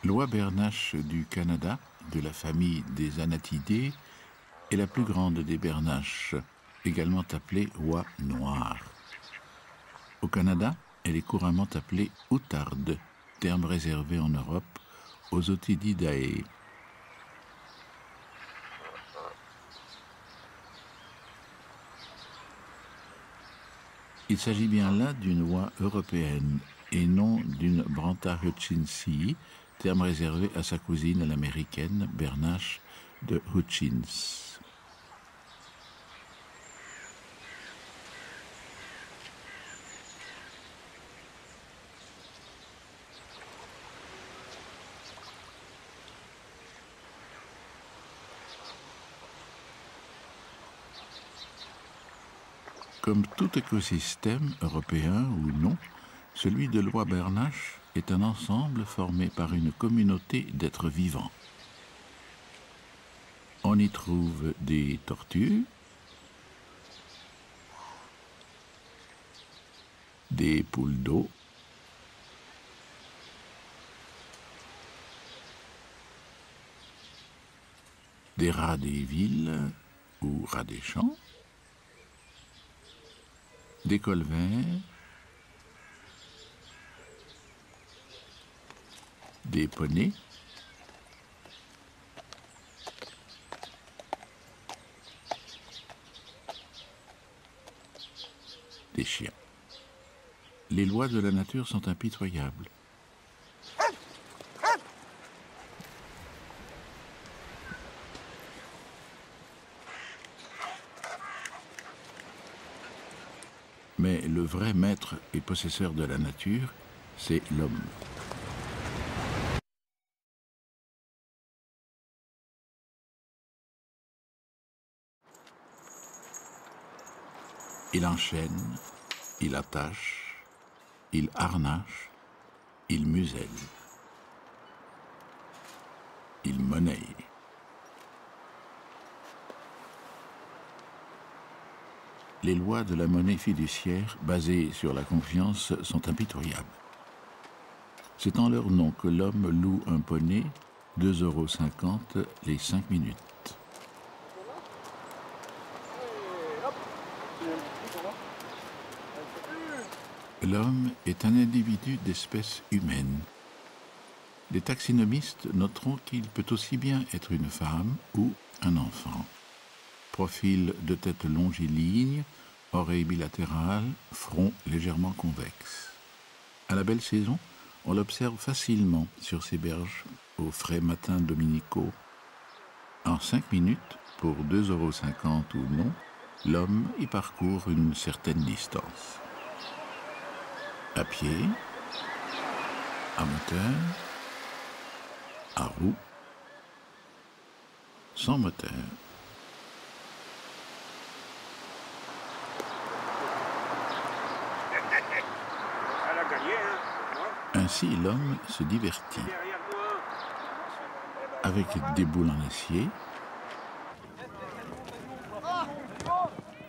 L'oie bernache du Canada, de la famille des Anatidés, est la plus grande des bernaches, également appelée oie noire. Au Canada, elle est couramment appelée outarde, terme réservé en Europe aux Otididae. Il s'agit bien là d'une oie européenne et non d'une Branta hutchinsii, terme réservé à sa cousine l'américaine bernache de Hutchins. Comme tout écosystème, européen ou non, celui de l'oie bernache est un ensemble formé par une communauté d'êtres vivants. On y trouve des tortues, des poules d'eau, des rats des villes ou rats des champs, des colverts, des poneys, des chiens. Les lois de la nature sont impitoyables. Mais le vrai maître et possesseur de la nature, c'est l'homme. Il enchaîne, il attache, il harnache, il muselle, il monnaie. Les lois de la monnaie fiduciaire, basées sur la confiance, sont impitoyables. C'est en leur nom que l'homme loue un poney, 2,50 € les 5 minutes. L'homme est un individu d'espèce humaine. Les taxonomistes noteront qu'il peut aussi bien être une femme ou un enfant. Profil de tête longiligne, oreille bilatérale, front légèrement convexe. À la belle saison, on l'observe facilement sur ces berges aux frais matins dominicaux. En 5 minutes, pour 2,50 € ou non, l'homme y parcourt une certaine distance. À pied, à moteur, à roue, sans moteur. Ainsi, l'homme se divertit avec des boules en acier,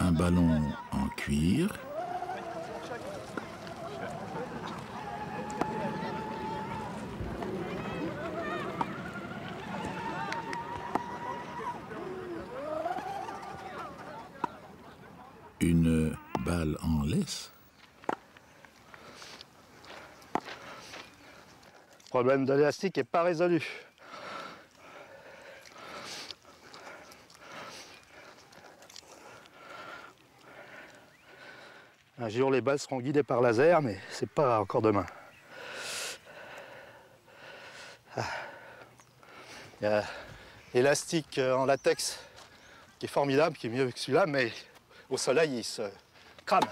un ballon en cuir, une balle en laisse. Le problème de l'élastique n'est pas résolu. Un jour, les balles seront guidées par laser, mais c'est pas encore demain. Il y a l'élastique en latex qui est formidable, qui est mieux que celui-là, mais au soleil, il se crame.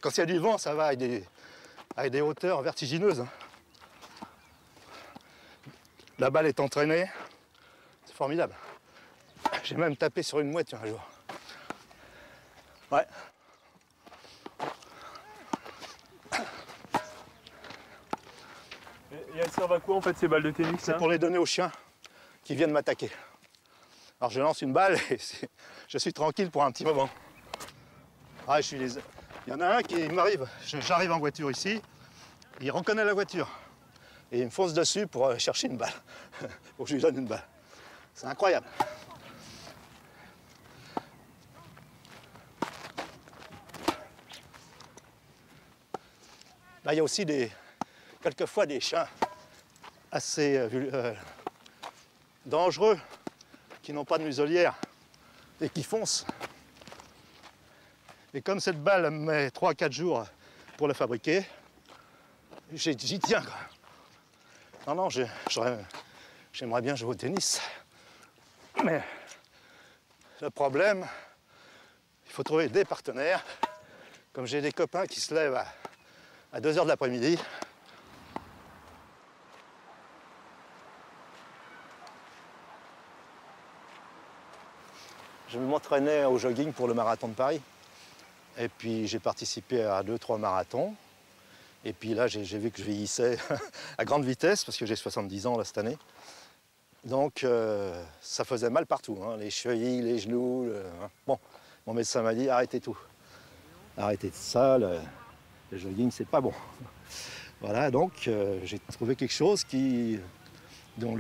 Quand il y a du vent, ça va avec des hauteurs vertigineuses. La balle est entraînée, c'est formidable. J'ai même tapé sur une mouette un jour. Ouais. Et elles servent à quoi en fait ces balles de tennis? C'est pour les donner aux chiens qui viennent m'attaquer. Alors je lance une balle et je suis tranquille pour un petit moment. Ah, il y en a un qui m'arrive, j'arrive en voiture ici, il reconnaît la voiture. Et il me fonce dessus pour chercher une balle, pour que je lui donne une balle. C'est incroyable. Là, il y a aussi quelquefois des chiens assez dangereux, qui n'ont pas de muselière et qui foncent. Et comme cette balle met 3 à 4 jours pour la fabriquer, j'y tiens. Non, j'aimerais bien jouer au tennis. Mais le problème, il faut trouver des partenaires. Comme j'ai des copains qui se lèvent à 2 h de l'après-midi. Je m'entraînais au jogging pour le marathon de Paris. Et puis j'ai participé à 2-3 marathons. Et puis là, j'ai vu que je vieillissais à grande vitesse, parce que j'ai 70 ans là, cette année. Donc ça faisait mal partout, hein, les chevilles, les genoux. Bon, mon médecin m'a dit arrêtez tout. Arrêtez ça, le jogging, c'est pas bon. Voilà, donc j'ai trouvé quelque chose dont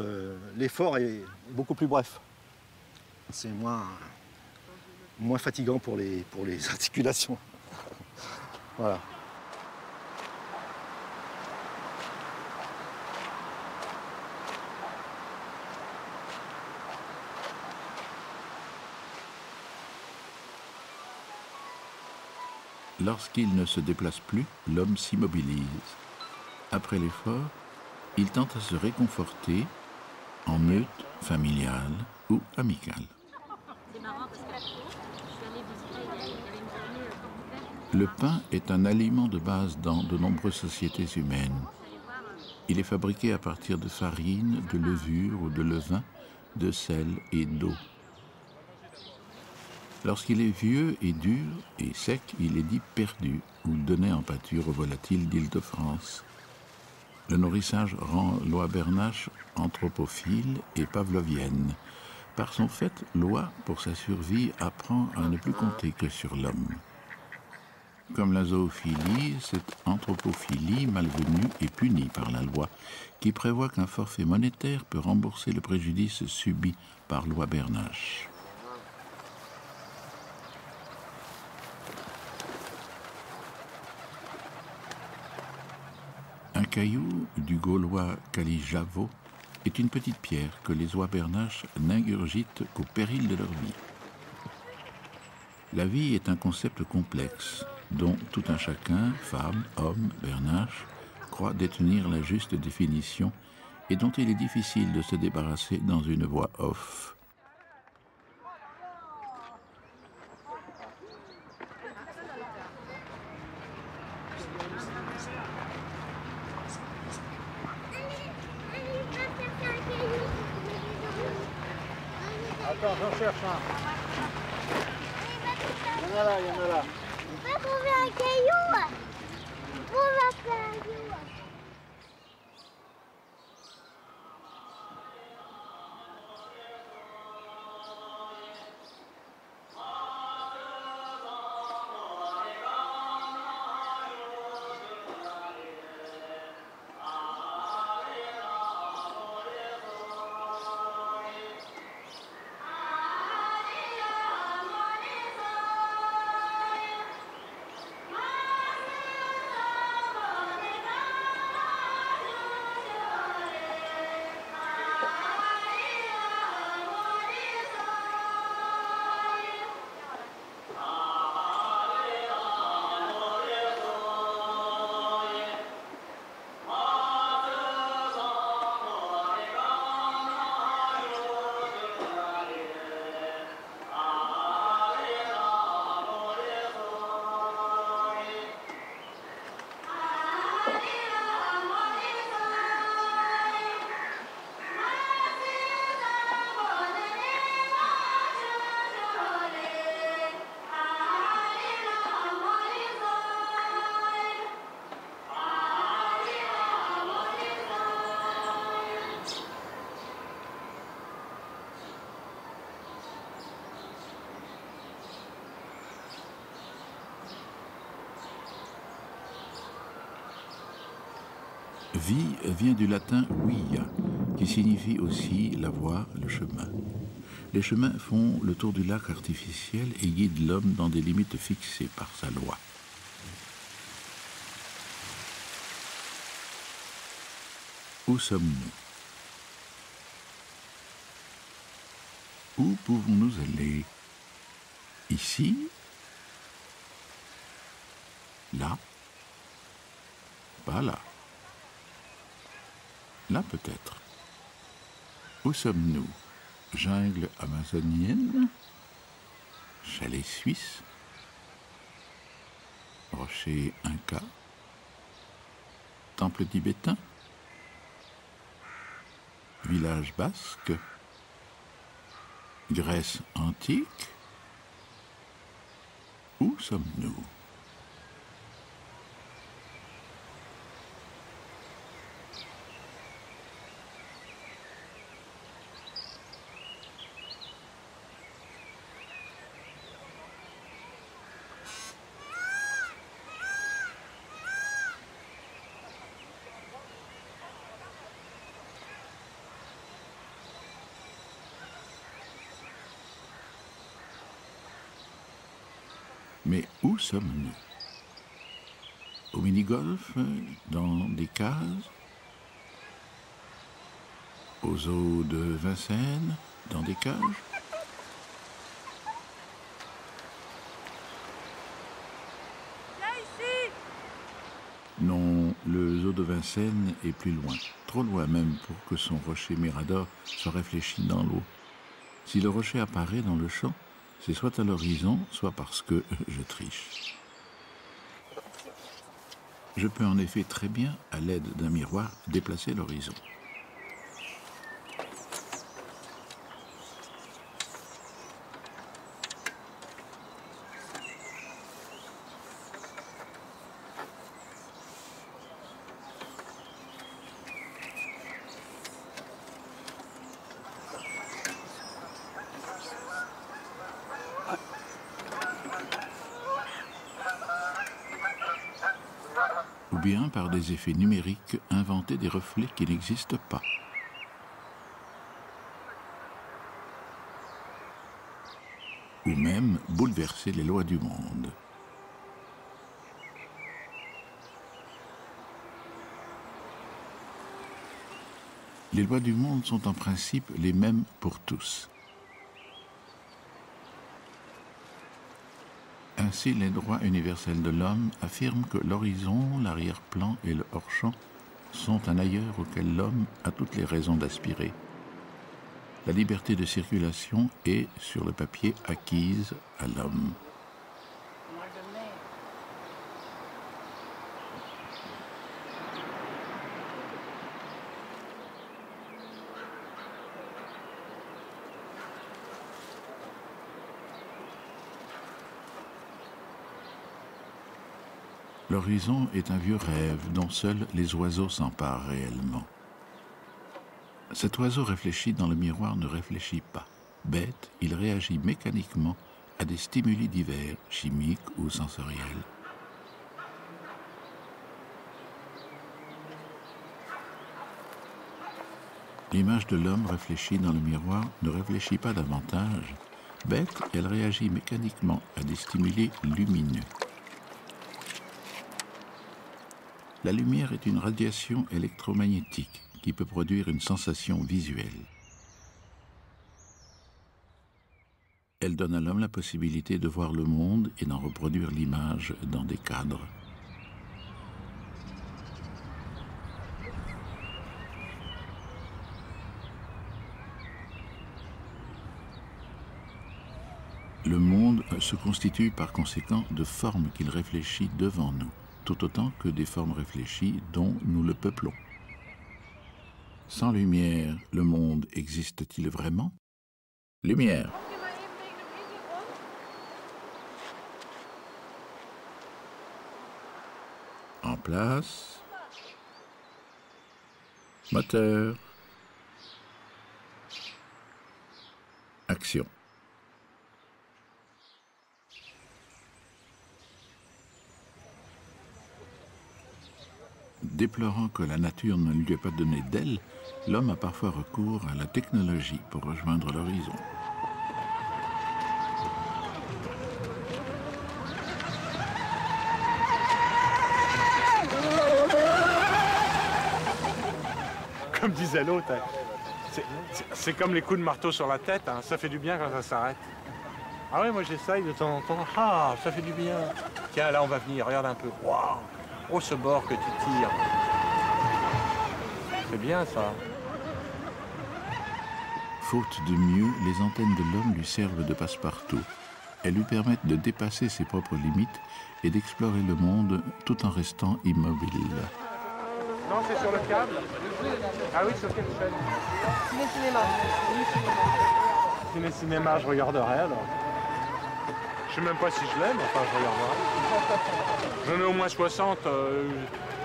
l'effort est beaucoup plus bref. C'est moins fatigant pour les articulations. Voilà. Lorsqu'il ne se déplace plus, l'homme s'immobilise. Après l'effort, il tente à se réconforter en meute familiale ou amicale. Le pain est un aliment de base dans de nombreuses sociétés humaines. Il est fabriqué à partir de farine, de levure ou de levain, de sel et d'eau. Lorsqu'il est vieux et dur et sec, il est dit perdu ou donné en pâture aux volatiles d'Île-de-France. Le nourrissage rend l'oie bernache anthropophile et pavlovienne. Par son fait, l'oie, pour sa survie, apprend à ne plus compter que sur l'homme. Comme la zoophilie, cette anthropophilie malvenue est punie par la loi, qui prévoit qu'un forfait monétaire peut rembourser le préjudice subi par l'oie bernache. Un caillou du gaulois Calijavo est une petite pierre que les oies bernaches n'ingurgitent qu'au péril de leur vie. La vie est un concept complexe, dont tout un chacun, femme, homme, bernache, croit détenir la juste définition et dont il est difficile de se débarrasser dans une voix off. Attends, j'en cherche un. Il y en a là, il y en a là. On va trouver un caillou. On va faire un caillou. Vie vient du latin via, qui signifie aussi la voie, le chemin. Les chemins font le tour du lac artificiel et guident l'homme dans des limites fixées par sa loi. Où sommes-nous? Où pouvons-nous aller? Ici? Là? Pas là. Là peut-être. Où sommes-nous? Jungle amazonienne? Chalet suisse? Rocher inca? Temple tibétain? Village basque? Grèce antique? Où sommes-nous? Mais où sommes-nous? Au mini-golf, dans des cases? Au zoo de Vincennes, dans des cages? Non, le zoo de Vincennes est plus loin, trop loin même pour que son rocher Mirador soit réfléchi dans l'eau. Si le rocher apparaît dans le champ, c'est soit à l'horizon, soit parce que je triche. Je peux en effet très bien, à l'aide d'un miroir, déplacer l'horizon. Ou bien par des effets numériques inventer des reflets qui n'existent pas. Ou même bouleverser les lois du monde. Les lois du monde sont en principe les mêmes pour tous. Ainsi, les droits universels de l'homme affirment que l'horizon, l'arrière-plan et le hors-champ sont un ailleurs auquel l'homme a toutes les raisons d'aspirer. La liberté de circulation est, sur le papier, acquise à l'homme. L'horizon est un vieux rêve dont seuls les oiseaux s'emparent réellement. Cet oiseau réfléchi dans le miroir ne réfléchit pas. Bête, il réagit mécaniquement à des stimuli divers, chimiques ou sensoriels. L'image de l'homme réfléchie dans le miroir ne réfléchit pas davantage. Bête, elle réagit mécaniquement à des stimuli lumineux. La lumière est une radiation électromagnétique qui peut produire une sensation visuelle. Elle donne à l'homme la possibilité de voir le monde et d'en reproduire l'image dans des cadres. Le monde se constitue par conséquent de formes qu'il réfléchit devant nous, tout autant que des formes réfléchies dont nous le peuplons. Sans lumière, le monde existe-t-il vraiment? Lumière. En place. Moteur. Action. Déplorant que la nature ne lui ait pas donné d'ailes, l'homme a parfois recours à la technologie pour rejoindre l'horizon. Comme disait l'autre, c'est comme les coups de marteau sur la tête, hein. Ça fait du bien quand ça s'arrête. Ah ouais, moi j'essaye de temps en temps. Ah, ça fait du bien. Tiens, là on va venir, regarde un peu. Waouh! Oh, ce bord que tu tires. C'est bien ça. Faute de mieux, les antennes de l'homme lui servent de passe-partout. Elles lui permettent de dépasser ses propres limites et d'explorer le monde tout en restant immobile. Non, c'est sur le câble. Ah oui, sur quelle chaîne? Ciné-cinéma. Ciné-cinéma, je regarderai alors. Je sais même pas si je l'aime, enfin je regarderai. J'en ai au moins 60.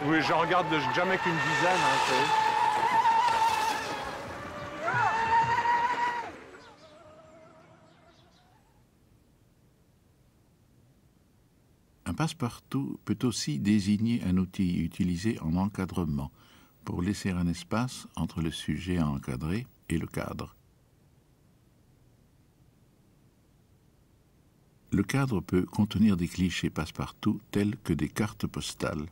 Oui, j'en regarde jamais qu'une dizaine. Hein, Un passe-partout peut aussi désigner un outil utilisé en encadrement pour laisser un espace entre le sujet à encadrer et le cadre. Le cadre peut contenir des clichés passe-partout tels que des cartes postales.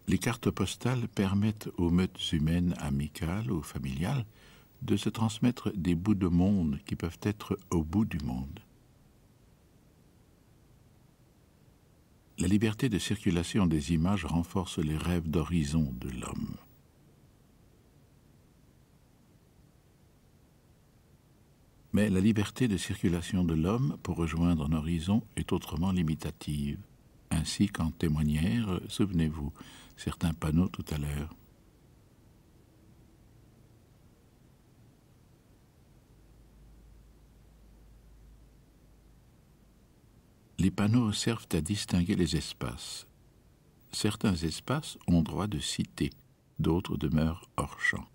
Les cartes postales permettent aux meutes humaines amicales ou familiales de se transmettre des bouts de monde qui peuvent être au bout du monde. La liberté de circulation des images renforce les rêves d'horizon de l'homme. Mais la liberté de circulation de l'homme pour rejoindre un horizon est autrement limitative. Ainsi qu'en témoignèrent, souvenez-vous, certains panneaux tout à l'heure. Les panneaux servent à distinguer les espaces. Certains espaces ont droit de cité, d'autres demeurent hors champ.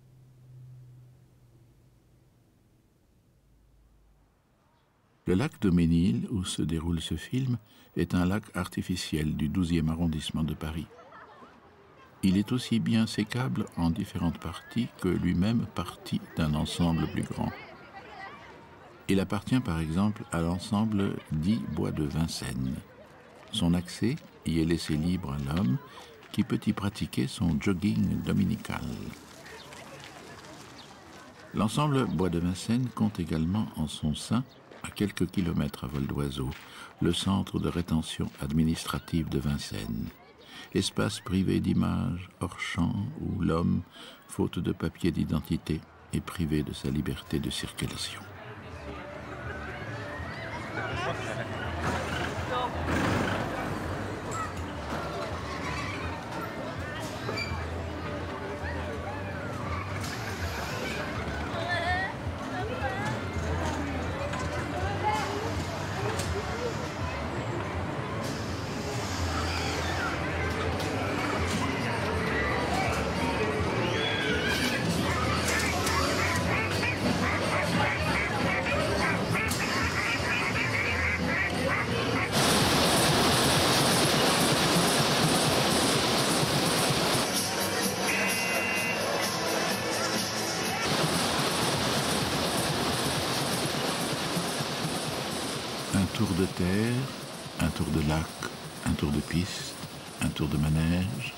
Le lac Daumesnil, où se déroule ce film, est un lac artificiel du 12e arrondissement de Paris. Il est aussi bien sécable en différentes parties que lui-même partie d'un ensemble plus grand. Il appartient par exemple à l'ensemble dit Bois de Vincennes. Son accès y est laissé libre à l'homme qui peut y pratiquer son jogging dominical. L'ensemble Bois de Vincennes compte également en son sein, à quelques kilomètres à vol d'oiseau, le centre de rétention administrative de Vincennes, espace privé d'images hors champ où l'homme, faute de papier d'identité, est privé de sa liberté de circulation. Un tour de terre, un tour de lac, un tour de piste, un tour de manège,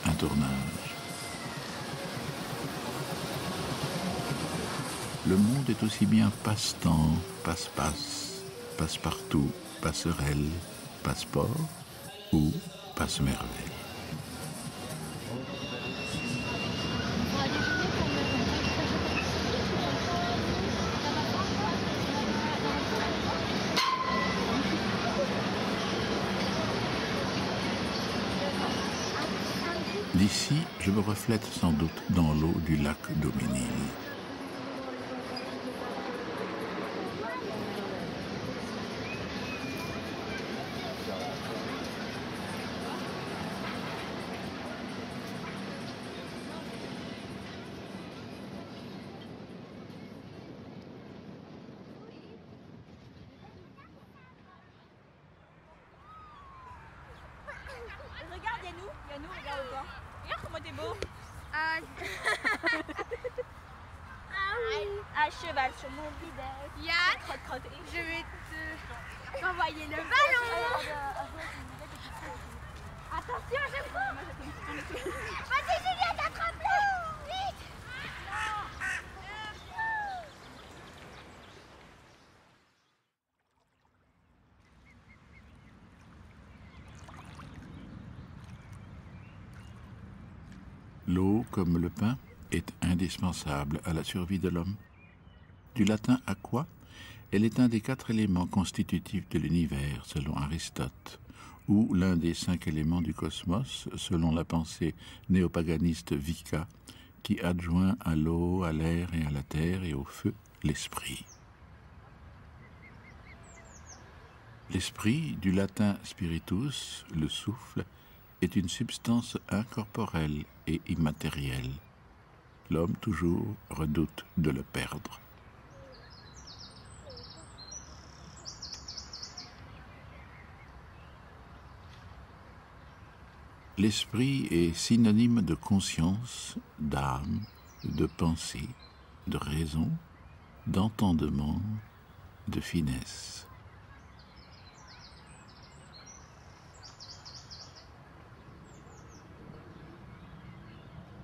un tournage. Le monde est aussi bien passe-temps, passe-passe, passe-partout, passerelle, passeport ou passe-merveille. D'ici, je me reflète sans doute dans l'eau du lac Daumesnil. Regarde-nous, regarde au bas. Regarde comment t'es beau. Ah oui. À cheval sur mon visage. Yann, Crotte, crotte. je vais t'envoyer le ballon. Attention, je prends. Vas-y, Juliette, attrape-le. Vite. L'eau, comme le pain, est indispensable à la survie de l'homme. Du latin aqua, elle est un des 4 éléments constitutifs de l'univers, selon Aristote, ou l'un des 5 éléments du cosmos, selon la pensée néopaganiste Vika, qui adjoint à l'eau, à l'air et à la terre et au feu l'esprit. L'esprit, du latin spiritus, le souffle, est une substance incorporelle et immatérielle. L'homme toujours redoute de le perdre. L'esprit est synonyme de conscience, d'âme, de pensée, de raison, d'entendement, de finesse.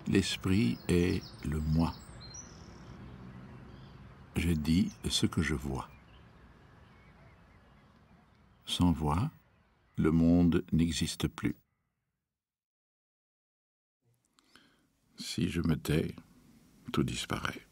L'esprit est le moi. Je dis ce que je vois. Sans voix, le monde n'existe plus. Si je me tais, tout disparaît.